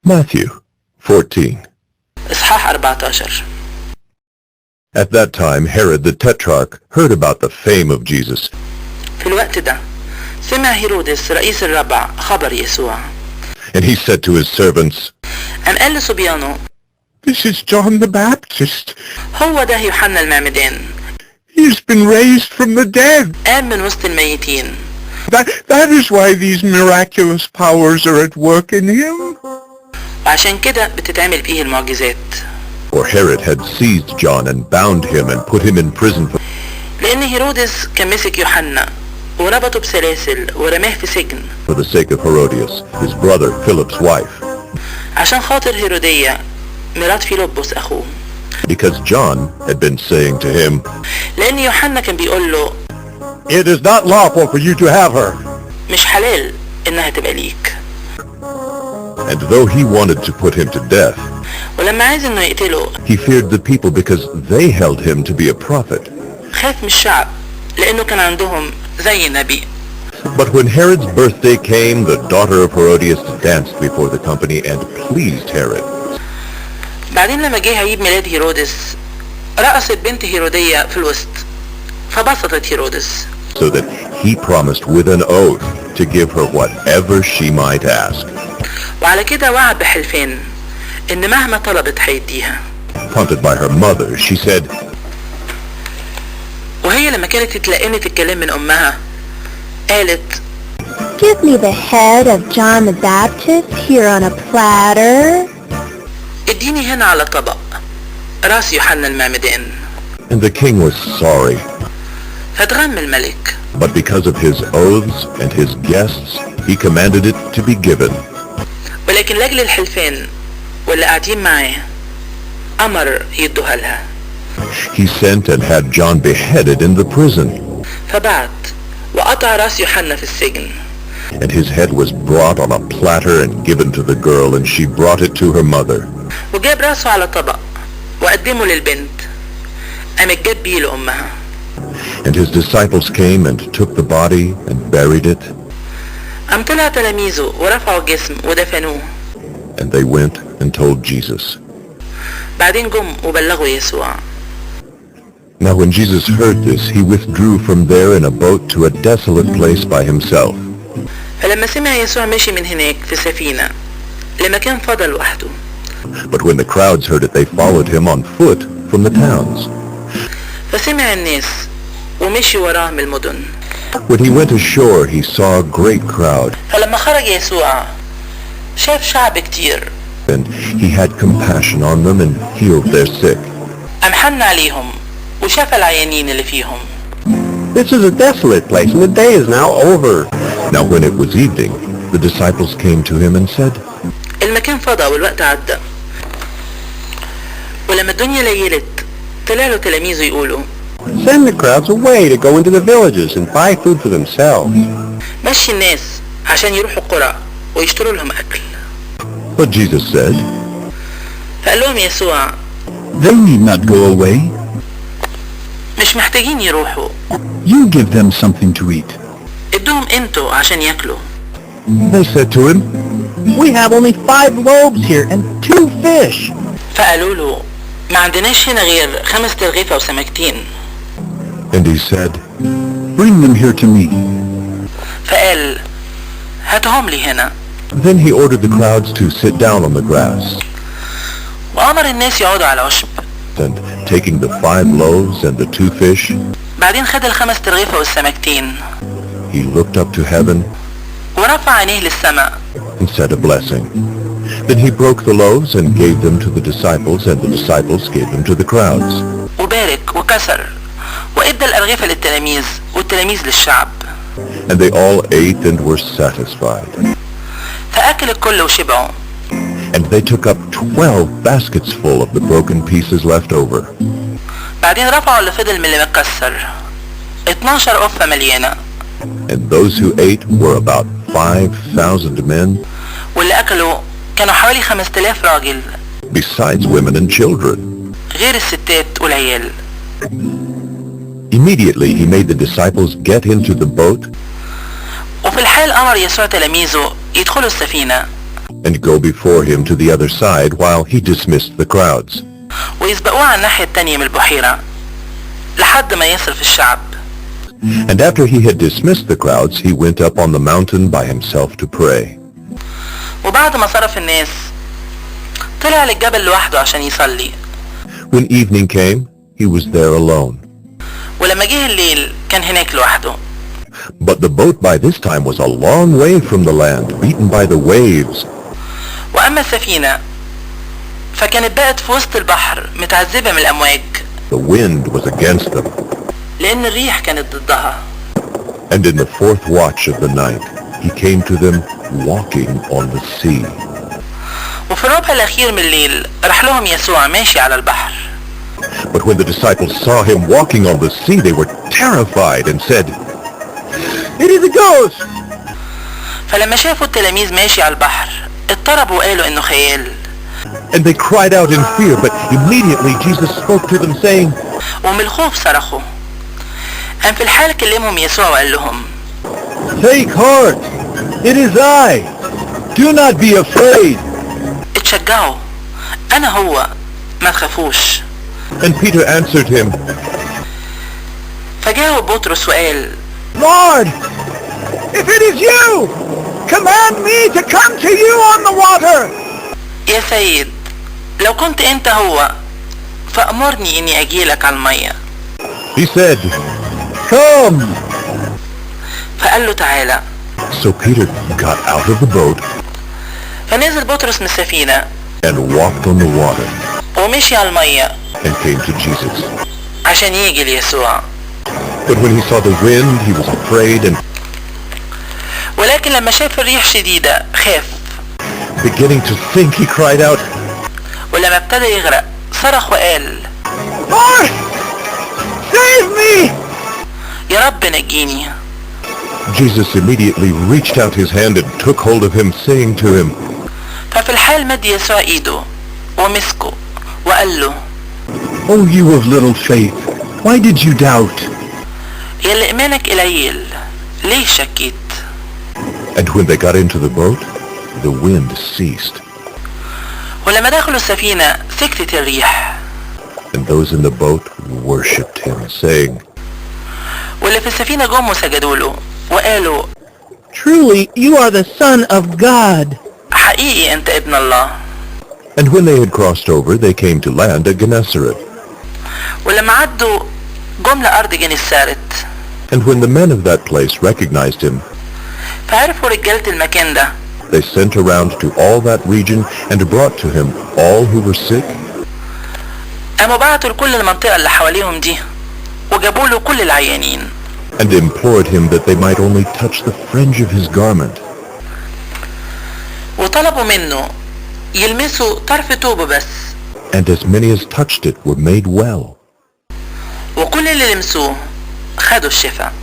Matthew 14. إصحاح 14. At that time Herod the Tetrarch heard about the fame of Jesus. في الوقت ده سمع هيرودس رئيس الربع خبر يسوع. And he said to his servants, قام قال لصبيانه: This is John the Baptist. هو ده يوحنا المعمدان. He's been raised from the dead. قام من وسط الميتين. That is why these miraculous powers are at work in him. وعشان كده بتتعمل فيه المعجزات. For Herod had seized John and bound him and put him in prison for... لأن هيرودس كان مسك يوحنا وربطه بسلاسل ورماه في سجن. For the sake of Herodias, his brother Philip's wife. عشان خاطر هيرودية مرات فيلبس أخوه. Because John had been saying to him, لأن يوحنا كان بيقول له: It is not lawful for you to have her. مش حلال إنها تبقى ليك. And though he wanted to put him to death, ولما عايز إنه يقتله he feared the people because they held him to be a prophet. خاف من الشعب لأنه كان عندهم زي نبي. But when Herod's birthday came, the daughter of Herodias danced before the company and pleased Herod. بعدين لما جه عيد ميلاد هيرودس رقصت بنت هيرودية في الوسط فبسطت هيرودس. So that he promised with an oath to give her whatever she might ask. وعلى كده وعد بحلفين إن مهما طلبت هيديها. Prompted by her mother, she said, وهي لما كانت اتلقنت الكلام من أمها قالت: Give me the head of John the Baptist here on a platter. اديني هنا على طبق راس يوحنا المعمدان. And the king was sorry. فاتغم الملك. But because of his oaths and his guests, he commanded it to be given. ولكن لأجل الحلفين واللي قاعدين معاه أمر يدوها لها. He sent and had John beheaded in the prison. فبعت وقطع راس يوحنا في السجن. And his head was brought on a platter and given to the girl, and she brought it to her mother. وجاب راسه على طبق وقدمه للبنت قامت جاب بيه لأمها. And his disciples came and took the body and buried it. قام طلع تلاميذه ورفعوا الجسم ودفنوه. And they went and told Jesus. بعدين جم وبلغوا يسوع. Now when Jesus heard this, he withdrew from there in a boat to a desolate place by himself. فلما سمع يسوع مشي من هناك في سفينة لمكان فضل لوحده. But when the crowds heard it, they followed him on foot from the towns. فسمع الناس ومشي وراه من المدن. When he went ashore, he saw a great crowd. فلما خرج يسوع شاف شعب كتير. And he had compassion on them and healed their sick. قام حن عليهم وشاف العيانين اللي فيهم. This is a desolate place, and the day is now over. Now when it was evening, the disciples came to him and said, المكان فضى والوقت عدى. ولما الدنيا ليلت طلع له تلاميذه يقولوا: Send the crowds away to go into the villages and buy food for themselves. مشي الناس عشان يروحوا القرى ويشتروا لهم أكل. But Jesus said, فقال لهم يسوع: They need not go away. مش محتاجين يروحوا. You give them something to eat. ادوهم انتوا عشان ياكلوا. They said to him, We have only 5 loaves here and 2 fish. فقالوا له: ما عندناش هنا غير 5 ترغيفة وسمكتين. and he said, Bring them here to me. فقال: هاتهم لي هنا. Then he ordered the crowds to sit down on the grass. وأمر الناس يقعدوا على عشب. And taking the 5 loaves and the 2 fish, بعدين خد ال5 ترغيفة والسمكتين he looked up to heaven ورفع عينيه للسماء. and said a blessing. Then he broke the loaves and gave them to the disciples, and the disciples gave them to the crowds. وبارك وكسر وادى الأرغفة للتلاميذ والتلاميذ للشعب. And they all ate and were satisfied. فأكل الكل وشبعوا. And they took up 12 baskets full of the broken pieces left over. بعدين رفعوا اللي فضل من اللي متكسر 12 قفة مليانة. And those who ate were about 5,000 men, واللي أكلوا كانوا حوالي 5000 راجل besides women and children. غير الستات والعيال. Immediately he made the disciples get into the boat. وفي الحال أمر يسوع تلاميذه يدخلوا السفينة. and go before him to the other side while he dismissed the crowds. ويسبقوه على الناحية التانية من البحيرة لحد ما يصرف الشعب. And after he had dismissed the crowds, he went up on the mountain by himself to pray. وبعد ما صرف الناس طلع للجبل لوحده عشان يصلي. When evening came, he was there alone. ولما جه الليل كان هناك لوحده. But the boat by this time was a long way from the land, beaten by the waves. وأما السفينة فكانت بقت في وسط البحر متعذبة من الأمواج. The wind was against them. لأن الريح كانت ضدها. And in the fourth watch of the night, he came to them walking on the sea. وفي الربع الأخير من الليل راح لهم يسوع ماشي على البحر. But when the disciples saw him walking on the sea, they were terrified and said, "It is a ghost!" فلما شافوا التلاميذ ماشي على البحر اضطربوا وقالوا إنه خيال. And they cried out in fear, but immediately Jesus spoke to them saying, ومن الخوف صرخوا. قام في الحال كلمهم يسوع وقال لهم "Take heart, it is I. Do not be afraid." اتشجعوا، أنا هو، ما تخافوش. And Peter answered him, فجاوب بطرس وقال "Lord, if it is you, command me to come to you on the water." يا سيد لو كنت انت هو فأمرني اني اجيلك على المية. He said, "Come." فقال له تعالى. So Peter got out of the boat فنزل بطرس من السفينة and walked on the water ومشي على المية and came to Jesus. عشان يجي ليسوع. But when he saw the wind, he was afraid and ولكن لما شاف الريح شديدة خاف. beginning to sink, he cried out, ولما ابتدى يغرق صرخ وقال "Lord, save me!" يا رب نجيني. Jesus immediately reached out his hand and took hold of him, saying to him, ففي الحال مد يسوع ايده ومسكه وقال له "Oh, you of little faith, why did you doubt?" يا اللي ايمانك قليل ليه شكيت. And when they got into the boat, the wind ceased. ولما دخلوا السفينة سكتت الريح. And those in the boat worshipped him, saying, واللي في السفينة جم وسجدوا له وقالوا Truly, you are the Son of God. حقيقي انت ابن الله. And when they had crossed over, they came to land at Gennesaret. ولما عدوا جم لأرض جنسارت. And when the men of that place recognized him, فعرفوا رجالة المكان ده. they sent around to all that region and brought to him all who were sick قاموا بعتوا لكل المنطقة اللي حواليهم دي وجابوا له كل العيانين. and implored him that they might only touch the fringe of his garment. وطلبوا منه يلمسوا طرف توبه بس. And as many as touched it were made well. وكل اللي لمسوه خدوا الشفاء.